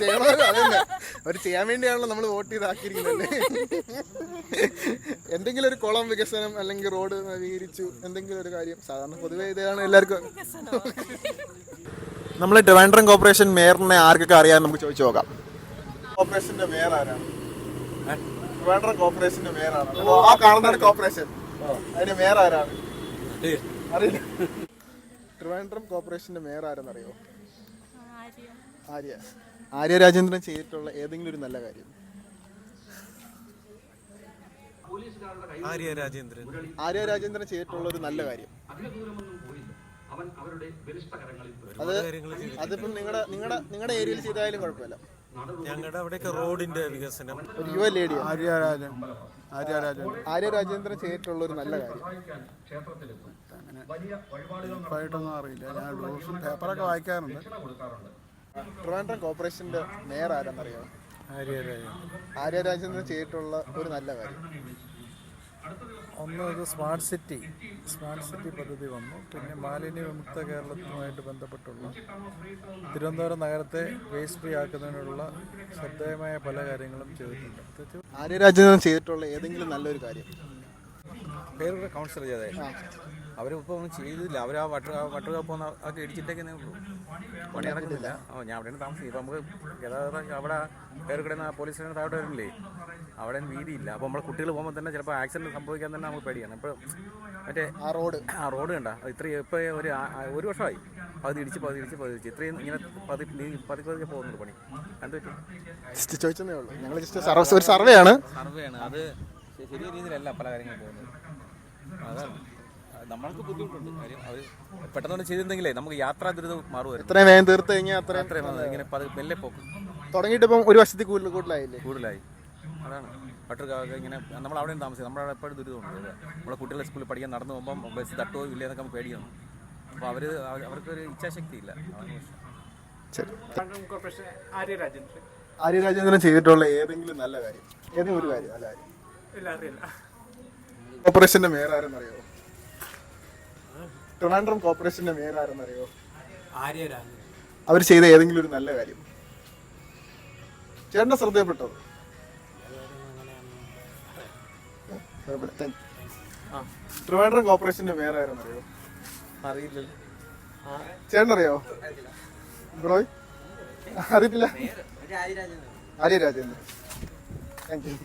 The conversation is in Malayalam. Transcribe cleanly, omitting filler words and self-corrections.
ചെയ്യണമല്ലോ, അതന്നെ. അവർ ചെയ്യാൻ വേണ്ടിയാണല്ലോ നമ്മൾ വോട്ട് ചെയ്താക്കിയിരിക്കുന്നത്. എന്തെങ്കിലും ഒരു കുളം വികസനം അല്ലെങ്കിൽ റോഡ് നവീകരിച്ചു എന്തെങ്കിലും ഒരു കാര്യം, സാധാരണ പൊതുവെ ഇതാണ് എല്ലാവർക്കും. നമ്മൾ ട്രിവാൻഡ്രം കോർപ്പറേഷൻ മേയറിനെ ആർക്കൊക്കെ അറിയാൻ നമുക്ക് ചോദിച്ചു നോക്കാം. കോർപ്പറേഷന്റെ മേയർ ആരാണ്? ട്രിവാൻഡ്രം കോർപ്പറേഷന്റെ മേയറാണ്. ആ കാണുന്നതാണ് കോർപ്പറേഷൻ, അതിന്റെ മേയർ ആരാണ്? അറിയില്ല. ട്രിവാൻഡ്രം കോർപ്പറേഷന്റെ മേയർ ആരെന്നറിയോ? ആര്യ രാജേന്ദ്രൻ ചെയ്തിട്ടുള്ള ഏതെങ്കിലും ഒരു നല്ല കാര്യം? ആര്യ രാജേന്ദ്രൻ ചെയ്തിട്ടുള്ള ഒരു നല്ല കാര്യം അതിപ്പം നിങ്ങളുടെ ഏരിയയിൽ ചെയ്താലും കുഴപ്പമില്ല. ഞങ്ങളുടെ അവിടെയൊക്കെ റോഡിന്റെ വികസനം. ഒരു യുവ ലേഡി ആര്യ രാജേന്ദ്രൻ ചെയ്തിട്ടുള്ള ഒരു നല്ല കാര്യം. ഉറപ്പായിട്ടൊന്നും അറിയില്ല, ഞാൻ ദിവസം പേപ്പറൊക്കെ വായിക്കാറുണ്ട്. ട്രിവാൻഡ്രം കോർപ്പറേഷന്റെ മേയർ ആരെന്നറിയോ? ആര്യ രാജേന്ദ്രൻ ചെയ്തിട്ടുള്ള ഒരു നല്ല കാര്യം. ഒന്ന് ഇത് സ്മാർട്ട് സിറ്റി പദ്ധതി വന്നു. പിന്നെ മാലിന്യ വിമുക്ത കേരളത്തുമായിട്ട് ബന്ധപ്പെട്ടുള്ള തിരുവനന്തപുരം നഗരത്തെ വേസ്റ്റ് ഫ്രീ ആക്കുന്നതിനുള്ള ശ്രദ്ധേയമായ പല കാര്യങ്ങളും ചെയ്തിട്ടുണ്ട്. ആര്യ രാജേന്ദ്രൻ ചെയ്തിട്ടുള്ള ഏതെങ്കിലും നല്ലൊരു കാര്യം? പേരുടെ കൗൺസിലർ ചെയ്തേ അവരിപ്പോൾ ഒന്നും ചെയ്തില്ല. അവർ ആ വട്ടർ പോകുന്ന ഒക്കെ ഇടിച്ചിട്ടേക്കുന്നേ ഉള്ളൂ, പണി നടക്കുന്നില്ല. ഞാൻ അവിടെയാണ് താമസിക്കും. ഇപ്പം നമുക്ക് ഗതാഗതം അവിടെ പേരുകിടന്ന പോലീസ് സ്റ്റേഷൻ താഴോട്ട് വരുന്നില്ലേ, അവിടെ വീതിയില്ല. അപ്പോൾ നമ്മുടെ കുട്ടികൾ പോകുമ്പോൾ തന്നെ ചിലപ്പോൾ ആക്സിഡൻറ്റ് സംഭവിക്കാൻ തന്നെ നമുക്ക് പേടിയാണ്. ഇപ്പോൾ മറ്റേ ആ റോഡ് കണ്ട ഇത്രയും ഇപ്പോൾ ഒരു വർഷമായി പകുതി ഇടിച്ച് ഇത്രയും ഇങ്ങനെ പതുക്കെ പോകുന്നുള്ളൂ പണി. എന്ത് പറ്റി ചോദിച്ചതേ ഉള്ളൂ. ഞങ്ങൾ ജസ്റ്റ് ഒരു സർവേയാണ്. അത് ശരിയ രീതിയിലല്ല പല കാര്യങ്ങളും പോകുന്നത്. അതാണ് നമ്മൾക്ക് ബുദ്ധിമുട്ടുണ്ട്. കാര്യം അവർ പെട്ടെന്ന് ചെയ്തിരുന്നെങ്കിലേ നമുക്ക് യാത്രാ ദുരിതം മാറുമായിരുന്നു. എത്രയും വേഗം തീർത്ത് കഴിഞ്ഞാൽ അത്രയും ഇങ്ങനെ മെല്ലെ പോക്ക് തുടങ്ങിയിട്ട് ഇപ്പം ഒരു വർഷത്തിൽ കൂടുതലായി. അതാണ് വട്ടർ ഇങ്ങനെ നമ്മൾ അവിടെ താമസിക്കും. നമ്മളവിടെ എപ്പോഴും ദുരിതമുണ്ട്. നമ്മളെ കുട്ടികളെ സ്കൂളിൽ പഠിക്കാൻ നടന്നു പോകുമ്പം ബസ് തട്ടോ ഇല്ല എന്നൊക്കെ നമുക്ക് പേടിയാണ്. അപ്പോൾ അവർക്കൊരു ഇച്ഛാശക്തി ഇല്ല. ആര്യ രാജേന്ദ്രൻ ചെയ്തിട്ടുള്ള ഏതെങ്കിലും നല്ല കാര്യം, ഏതെങ്കിലും ഒരു കാര്യം നല്ല കാര്യം? കോർപ്പറേഷന്റെ മേയർ ആരെന്നറിയോ? ട്രിവാൻഡ്രം കോർപ്പറേഷന്റെ മേയർ ആരെന്നറിയോ? അവർ ചെയ്ത ഏതെങ്കിലും ഒരു നല്ല കാര്യം ചേട്ടന്റെ ശ്രദ്ധയപ്പെട്ടോ? ട്രിവാൻഡ്രം കോർപ്പറേഷന്റെ മേയർ ആരെന്നറിയോ? അറിയില്ല. ചേട്ടനറിയോ? ബ്രോയ് അറിയത്തില്ല. ആര്യ രാജേന്ദ്രൻ. Thank U.